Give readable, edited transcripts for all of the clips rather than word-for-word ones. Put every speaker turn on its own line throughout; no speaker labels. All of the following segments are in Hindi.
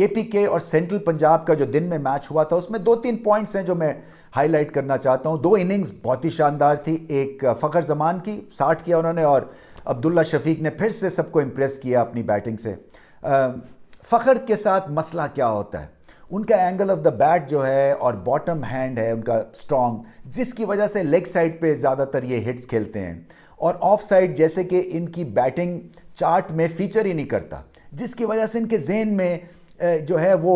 केपीके और सेंट्रल पंजाब का जो दिन में मैच हुआ था उसमें 2-3 पॉइंट्स हैं जो मैं हाईलाइट करना चाहता हूं। दो इनिंग्स बहुत ही शानदार थी। एक फ़खर जमान की 60 किया उन्होंने, और अब्दुल्ला शफीक ने फिर से सबको इम्प्रेस किया अपनी बैटिंग से। फ़खर के साथ मसला क्या होता है, उनका एंगल ऑफ द बैट जो है और बॉटम हैंड है उनका स्ट्रॉन्ग, जिसकी वजह से लेग साइड पे ज़्यादातर ये हिट्स खेलते हैं, और ऑफ साइड जैसे कि इनकी बैटिंग चार्ट में फीचर ही नहीं करता, जिसकी वजह से इनके जहन में जो है वो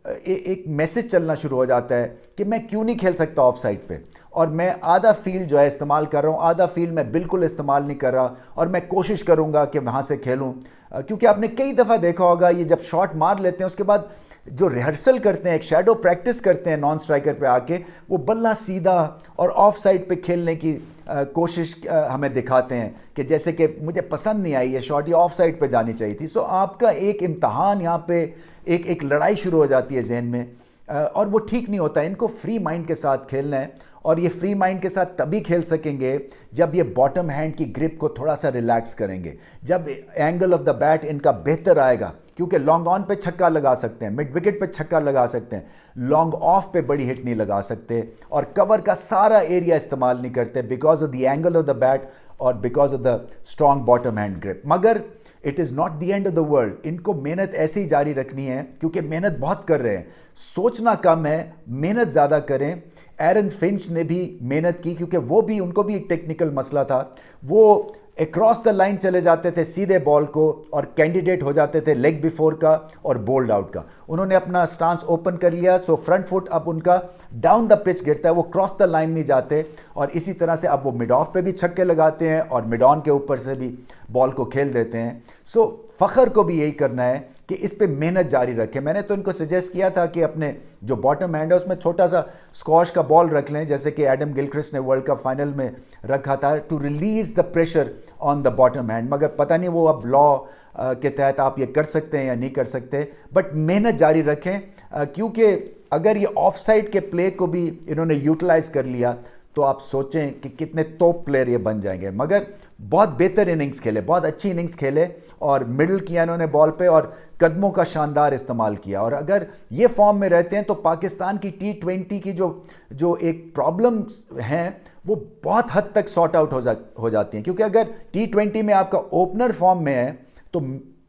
एक मैसेज चलना शुरू हो जाता है कि मैं क्यों नहीं खेल सकता ऑफ साइड पे, और मैं आधा फील्ड जो है इस्तेमाल कर रहा हूँ, आधा फील्ड मैं बिल्कुल इस्तेमाल नहीं कर रहा, और मैं कोशिश करूँगा कि वहाँ से खेलूँ। क्योंकि आपने कई दफ़ा देखा होगा ये जब शॉट मार लेते हैं उसके बाद जो रिहर्सल करते हैं, एक शैडो प्रैक्टिस करते हैं नॉन स्ट्राइकर पे आके, वो बल्ला सीधा और ऑफ साइड पे खेलने की कोशिश हमें दिखाते हैं कि जैसे कि मुझे पसंद नहीं आई ये शॉट, ये ऑफ साइड पे जानी चाहिए थी। सो आपका एक इम्तहान यहाँ पे एक लड़ाई शुरू हो जाती है जहन में, और वो ठीक नहीं होता। इनको फ्री माइंड के साथ खेलना है, और ये फ्री माइंड के साथ तभी खेल सकेंगे जब ये बॉटम हैंड की ग्रिप को थोड़ा सा रिलैक्स करेंगे, जब एंगल ऑफ द बैट इनका बेहतर आएगा, क्योंकि लॉन्ग ऑन पे छक्का लगा सकते हैं, मिड विकेट पे छक्का लगा सकते हैं, लॉन्ग ऑफ पे बड़ी हिट नहीं लगा सकते, और कवर का सारा एरिया इस्तेमाल नहीं करते because of the angle of the bat और because of the strong bottom hand grip. मगर it is not the end of the world. इनको मेहनत ऐसे ही जारी रखनी है, क्योंकि मेहनत बहुत कर रहे हैं, सोचना कम है, मेहनत ज़्यादा करें। एरन फिंच ने भी मेहनत की, क्योंकि वो भी, उनको भी टेक्निकल मसला था, वो अक्रॉस द लाइन चले जाते थे सीधे बॉल को, और कैंडिडेट हो जाते थे लेग बिफोर का और बोल्ड आउट का। उन्होंने अपना स्टांस ओपन कर लिया, सो फ्रंट फुट अब उनका डाउन द पिच गिरता है, वो क्रॉस द लाइन नहीं जाते, और इसी तरह से अब वो मिड ऑफ पे भी छक्के लगाते हैं और मिड ऑन के ऊपर से भी बॉल को खेल देते हैं। सो फ़खर को भी यही करना है कि इस पे मेहनत जारी रखें। मैंने तो इनको सजेस्ट किया था कि अपने जो बॉटम हैंड है उसमें छोटा सा स्क्वॉश का बॉल रख लें, जैसे कि एडम गिलक्रिस्ट ने वर्ल्ड कप फाइनल में रखा था, to release the pressure on the bottom hand. मगर पता नहीं वो अब लॉ के तहत आप ये कर सकते हैं या नहीं कर सकते, बट मेहनत जारी रखें, क्योंकि अगर ये ऑफ साइड के प्ले को भी इन्होंने यूटिलाइज कर लिया तो आप सोचें कि कितने टॉप प्लेयर ये बन जाएंगे। मगर बहुत बेहतर इनिंग्स खेले, बहुत अच्छी इनिंग्स खेले, और मिडल किया इन्होंने बॉल पे, और कदमों का शानदार इस्तेमाल किया। और अगर ये फॉर्म में रहते हैं तो पाकिस्तान की T20 की जो एक प्रॉब्लम्स हैं वो बहुत हद तक सॉर्ट आउट हो जाती हैं, क्योंकि अगर T20 में आपका ओपनर फॉर्म में है तो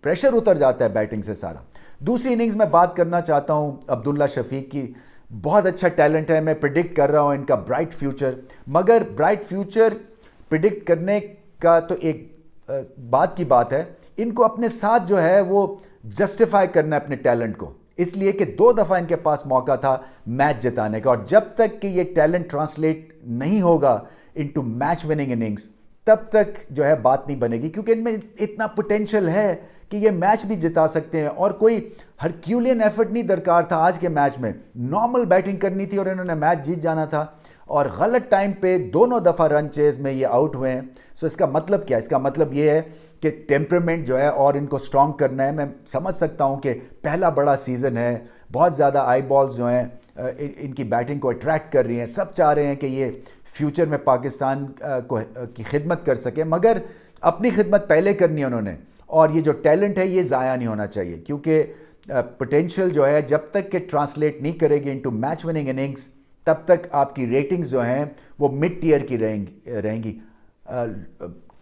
प्रेशर उतर जाता है बैटिंग से सारा। दूसरी इनिंग्स में बात करना चाहता हूँ अब्दुल्ला शफीक की। बहुत अच्छा टैलेंट है, मैं प्रिडिक्ट कर रहा हूँ इनका ब्राइट फ्यूचर। मगर ब्राइट फ्यूचर प्रिडिक्ट करने का तो एक बात की बात है, इनको अपने साथ जो है वो जस्टिफाई करना है अपने टैलेंट को, इसलिए कि 2 दफ़ा इनके पास मौका था मैच जिताने का, और जब तक कि ये टैलेंट ट्रांसलेट नहीं होगा इनटू मैच विनिंग इनिंग्स तब तक जो है बात नहीं बनेगी, क्योंकि इनमें इतना पोटेंशियल है कि ये मैच भी जिता सकते हैं। और कोई हरक्यूलियन एफर्ट नहीं दरकार था आज के मैच में, नॉर्मल बैटिंग करनी थी और इन्होंने मैच जीत जाना था, और गलत टाइम पे दोनों दफ़ा रन चेज में ये आउट हुए हैं। सो इसका मतलब क्या है? इसका मतलब ये है कि टेम्परामेंट जो है और इनको स्ट्रॉन्ग करना है। मैं समझ सकता हूँ कि पहला बड़ा सीज़न है, बहुत ज़्यादा आई बॉल्स जो हैं इनकी बैटिंग को अट्रैक्ट कर रही हैं, सब चाह रहे हैं कि ये फ्यूचर में पाकिस्तान की खिदमत कर सके, मगर अपनी खिदमत पहले करनी है उन्होंने, और ये जो टैलेंट है ये ज़ाया नहीं होना चाहिए, क्योंकि पोटेंशियल जो है जब तक कि ट्रांसलेट नहीं करेगी इनटू मैच विनिंग इनिंग्स तब तक आपकी रेटिंग्स जो हैं वो मिड टीयर की रहेंगी।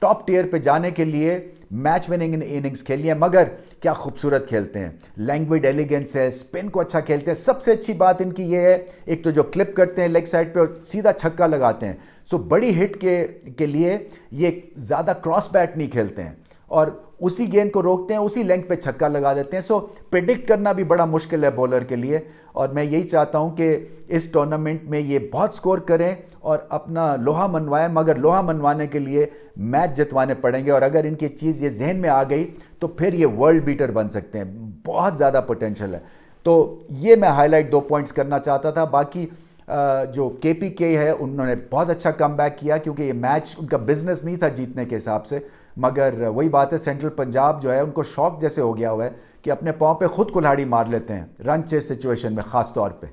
टॉप टीयर पे जाने के लिए मैच विनिंग इनिंग्स खेली है, मगर क्या खूबसूरत खेलते हैं, लैंग्वेज एलिगेंस है, स्पिन को अच्छा खेलते हैं। सबसे अच्छी बात इनकी ये है, एक तो जो क्लिप करते हैं लेग साइड पे और सीधा छक्का लगाते हैं। सो बड़ी हिट के लिए ये ज़्यादा क्रॉस बैट नहीं खेलते हैं, और उसी गेंद को रोकते हैं, उसी लेंथ पे छक्का लगा देते हैं। सो प्रिडिक्ट करना भी बड़ा मुश्किल है बॉलर के लिए, और मैं यही चाहता हूं कि इस टूर्नामेंट में ये बहुत स्कोर करें और अपना लोहा मनवाएं, मगर लोहा मनवाने के लिए मैच जितवाने पड़ेंगे, और अगर इनकी चीज़ ये जहन में आ गई तो फिर ये वर्ल्ड बीटर बन सकते हैं। बहुत ज़्यादा पोटेंशियल है। तो ये मैं हाईलाइट 2 पॉइंट्स करना चाहता था। बाकी जो KPK है उन्होंने बहुत अच्छा कमबैक किया, क्योंकि ये मैच उनका बिजनेस नहीं था जीतने के हिसाब से, मगर वही बात है, सेंट्रल पंजाब जो है उनको शौक जैसे हो गया हुआ है कि अपने पाँव पे खुद कुल्हाड़ी मार लेते हैं रन चेस सिचुएशन में ख़ास तौर पे।